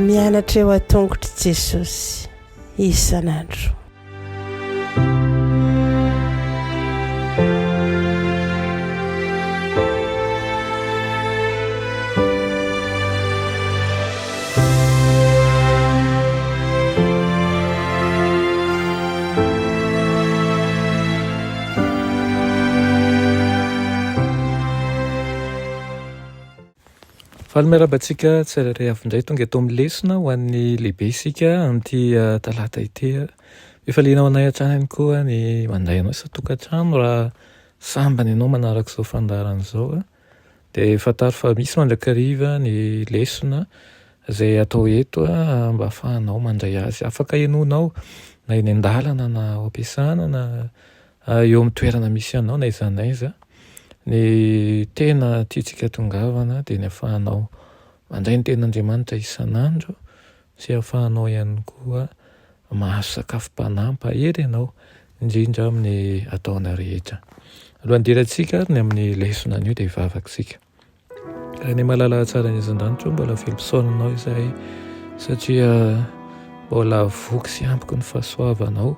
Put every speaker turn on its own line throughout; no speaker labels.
mianatra eo a-tongotry Jesosy isan'andro.
Fahameraba-tsika tsirairay avy indray tonga eto amin'ny lesona ho an'ny lehibe isika amin'ity talata ity. Efa liana ao anay hatrany ihany koa ny mandray anao isa-tokantrano raha sambany ianao manaraka izao fandaharana izao. Dia fantaro fa misy mandrakariva ny lesona izay atao eto mba ahafahanao mandray azy. Afaka ianonao na eny an-dalana na ao am-piasana na eo amin'ny toerana misy anao na aiza na aiza. Ny tena tiantsika tongavana dia ny ahafahanao mandray ny ten'Andriamanitra isan'andro sy ahafahanao ihany koa mahazo sakafom-panahy hery ianao indrindra amin'ny ataona rehetra. Alohan'ny dirantsika ny amin'ny lesona an'io dia hivavaka-tsika. Ny malala tsara ny azan-danitra mbola velom-pisaonanao izahay satria mbola voky sy ampiko ny fahasoavanao.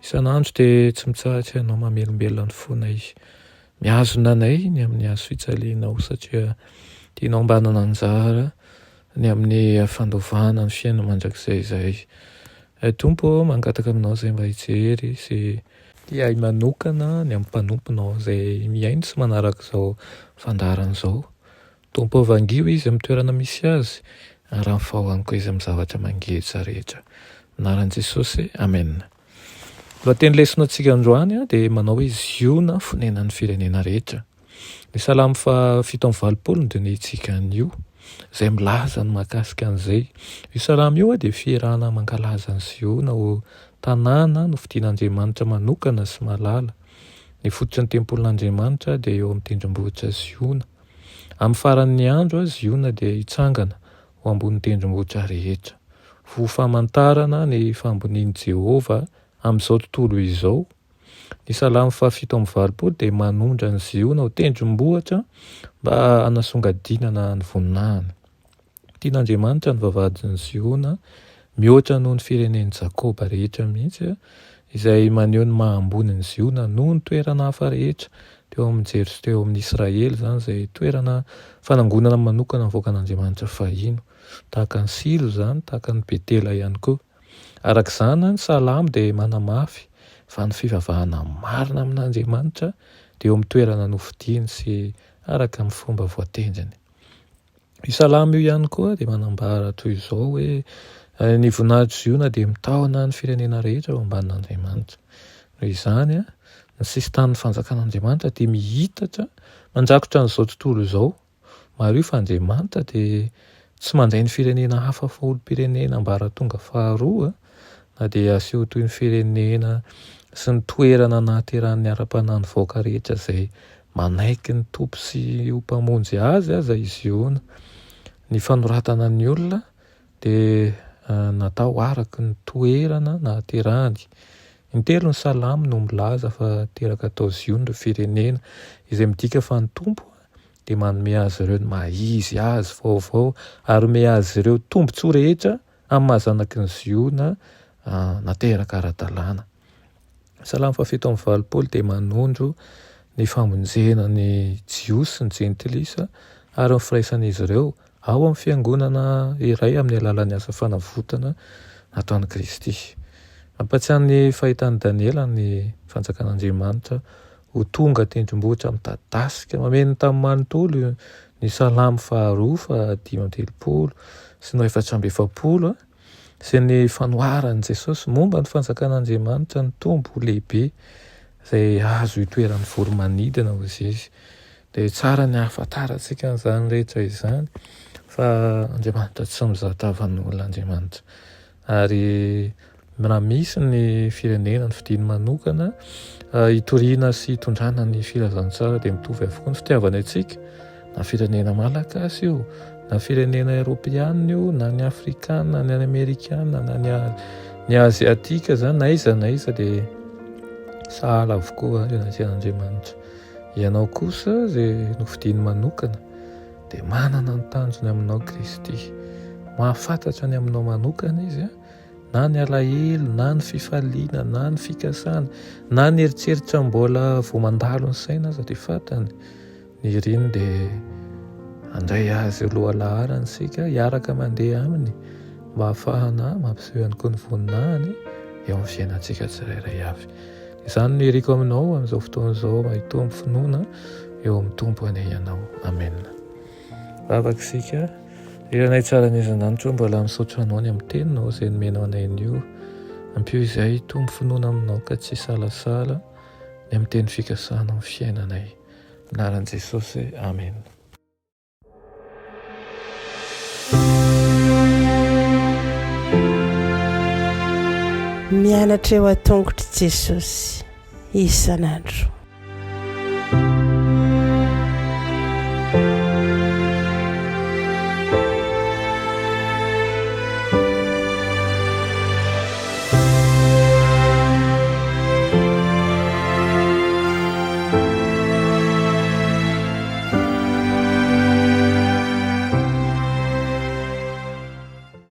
Isan'andro dia tsy mitsahatra ianao mamelombelona ny fona izy. Miazona anay ny amin'ny hazo fitsalianao satria tianao mbanana anjara ny amin'ny fandovana ny fiainana mandrakizay izahay. Tompo mangataka aminao izay mba hijery sy hiay manokana ny amin'ny mpanomponao izay miaino sy manaraka izao fandaharana izao. Tompo avangio izy amin'ny toerana misy azy raha ny fahogany koa izy amin'ny zavatra mangeza rehetra. Anaran'i Jesosy, amen. Lohateny lesona antsika androany dia manao hoe ziona fonenan'ny firenena rehetra. Ny salamo 7:20 dia nitsika an'io izay milaza ny mahakasika an'izay. Io salamo io dia fierana mankalaza ny ziona ho tanàna no fidian'Andriamanitra manokana sy malala. Ny fototry ny tempolin'Andriamanitra dia eo amin'ny tendrombohitra Ziona. Amin'ny faran'ny andro ziona dia hitsangana ho ambony tendrombohitra rehetra. Ho famantarana ny fambonian'i Jehovah amin'izao tontolo izao. Ny salamo 7:20 dia manondra ny ziona ho tendrombohitra mba hanasongadinana ny voninahiny. Tian'Andriamanitra ny vavahadin'ny ziona mihoatra noho ny firenen'i Jakoba rehetra mihitsy izay maneho ny mahambony ny ziona noho ny toerana hafa rehetra teo amin'ny Israely izany izay toerana fanangonana manokana mivoaka an'Andriamanitra fahiny tahaka ny Silo izany, tahaka ny Betela ihany koa. Araka izany ny salamo dia manamafy fa ny fivavahana marina amin'Andriamanitra dia eo amin'ny toerana nofidiany sy araka amin'ny fomba voatendriny. Io salamo io ihany koa dia manambara toy izao hoe ny voninahitry ziona dia mitahona ny firenena rehetra ao ambanin'Andriamanitra. Noho izany ny sisy tanin'ny fanjakan'Andriamanitra dia mihitatra mandrakotra an'izao tontolo izao. Maro io fa Andriamanitra dia tsy mandray ny firenena hafa fa olom-pirenena ambara tonga faharoa na dia aseho toy ny firenena sy ny toerana nahaterahan'ny ara-panahy ny vahoaka rehetra izay manaiky ny tompo sy ho mpamonjy azy aza izy io. Ny fanoratana ny olona dia natao araky ny toerana nahaterahany. Ny telo ny salamo no milaza fa teraka atao ziona ireo firenena izay midika fa ny tompo dia manome azy ireo ny mahizy azy vaovao ary ome azy ireo tombontsoa rehetra amin'ny mahazanaky ny ziona nateraka ara-dalàna. Salamo 7:20 dia manondro ny famonjena ny jiosy ny jentilisa ary ny firaisan'izy ireo ao amin'ny fiangonana iray amin'ny alalan'ny asa fanavotana nataon'i Kristy. Mampatsiahy ny fahitan'i Daniela ny fanjakan'Andriamanitra ho tonga tendrombohitra mitadasika mameno tamin'ny manontolo ny salamo 2:5-70 sy ny 470 sy ny fanoharan'i Jesosy momba ny fanjakan'Andriamanitra ny tombo lehibe izay azo itoeran'ny voromanidina hozy izy. Dia tsara ny ahafantarantsika an'izany rehetra izany fa Andriamanitra tsy mizahatavan'ny olona Andriamanitra. Ary raha misy ny firenena ny fidiany manokana hitoriana sy hitondrana ny filazantsara dia mitovy avokoa ny fitiavana antsika na firenena malagasy io na firenena Eoropeana io na ny Afrikana na ny Amerikana na ny Aziatika izany na iza dia sahala avokoa io na tian'Andriamanitra. ianao kosa zay nofidiany manokana dia manana ny tanjony aminao Kristy, mahafantatra ny aminao manokana izy a, na ny alahelo, na ny fifaliana, na ny fikasana, na ny eritreritra mbola vao mandalo ny saina aza dia fantany. Ny riny dia andray azy aloha laharany sika hiaraka mandeha aminy mba hahafahana mampiseho ihany koa ny voninahiny eo amin'ny fiainantsika tsirairay avy. Izany no iriko aminao amin'izao fotoan'izao mahitoa finoana eo amin'ny tompo ane ianao. Amen. Vavakisika iranay tsara ny izan-danitra mbola misaotra anao ny amin'ny teninao izay nomenao anay an'io. Ampio izay tombo finoana aminao ka tsy salasala ny amin'ny teny fikasana amin'ny fiainanay. Anaran'i Jesosy. Amen.
Mianatra eo an-tongotry Jesosy isan'andro.